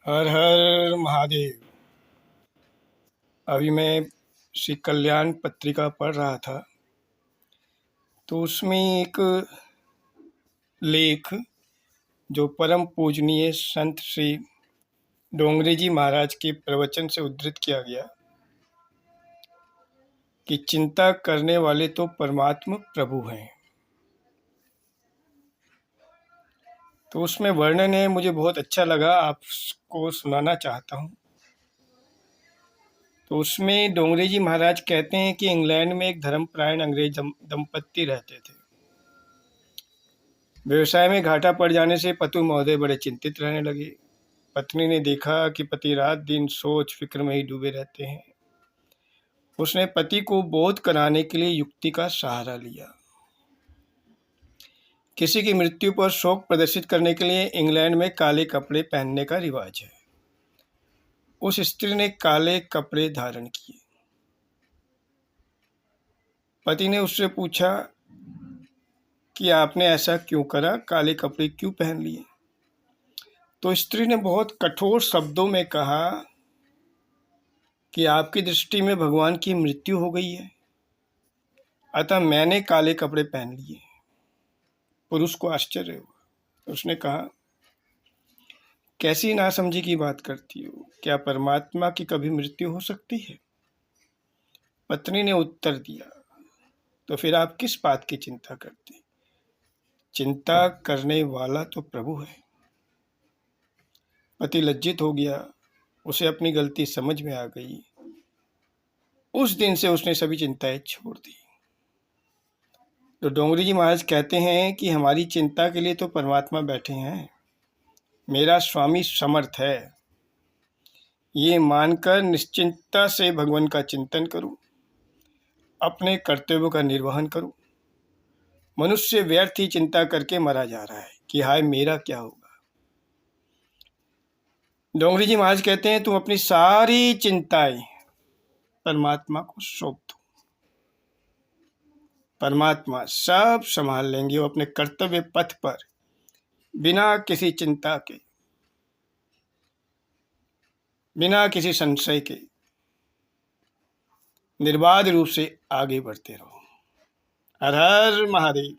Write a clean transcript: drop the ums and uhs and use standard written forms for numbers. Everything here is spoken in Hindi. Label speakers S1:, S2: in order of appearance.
S1: हर हर महादेव। अभी मैं श्री कल्याण पत्रिका पढ़ रहा था, तो उसमें एक लेख जो परम पूजनीय संत श्री डोंगरे जी महाराज के प्रवचन से उद्धृत किया गया कि चिंता करने वाले तो परमात्मा प्रभु हैं। तो उसमें वर्णन है, मुझे बहुत अच्छा लगा, आपको सुनाना चाहता हूँ। तो उसमें डोंगरे जी महाराज कहते हैं कि इंग्लैंड में एक धर्मपरायण अंग्रेज दंपत्ति रहते थे। व्यवसाय में घाटा पड़ जाने से पति महोदय बड़े चिंतित रहने लगे। पत्नी ने देखा कि पति रात दिन सोच फिक्र में ही डूबे रहते हैं। उसने पति को बोध कराने के लिए युक्ति का सहारा लिया। किसी की मृत्यु पर शोक प्रदर्शित करने के लिए इंग्लैंड में काले कपड़े पहनने का रिवाज है। उस स्त्री ने काले कपड़े धारण किए। पति ने उससे पूछा कि आपने ऐसा क्यों करा, काले कपड़े क्यों पहन लिए? तो स्त्री ने बहुत कठोर शब्दों में कहा कि आपकी दृष्टि में भगवान की मृत्यु हो गई है, अतः मैंने काले कपड़े पहन लिए। पुरुष को आश्चर्य हुआ। उसने कहा, कैसी नासमझी की बात करती हो, क्या परमात्मा की कभी मृत्यु हो सकती है? पत्नी ने उत्तर दिया, तो फिर आप किस बात की चिंता करते? चिंता करने वाला तो प्रभु है। पति लज्जित हो गया, उसे अपनी गलती समझ में आ गई। उस दिन से उसने सभी चिंताएं छोड़ दी। तो डोंगरी जी महाराज कहते हैं कि हमारी चिंता के लिए तो परमात्मा बैठे हैं। मेरा स्वामी समर्थ है, ये मानकर निश्चिंतता से भगवान का चिंतन करूं, अपने कर्तव्यों का निर्वहन करूं। मनुष्य व्यर्थ ही चिंता करके मरा जा रहा है कि हाय मेरा क्या होगा। डोंगरी जी महाराज कहते हैं, तुम अपनी सारी चिंताएं परमात्मा को सौंप दो, परमात्मा सब संभाल लेंगे। वो अपने कर्तव्य पथ पर बिना किसी चिंता के, बिना किसी संशय के निर्बाध रूप से आगे बढ़ते रहो। हर हर महादेव।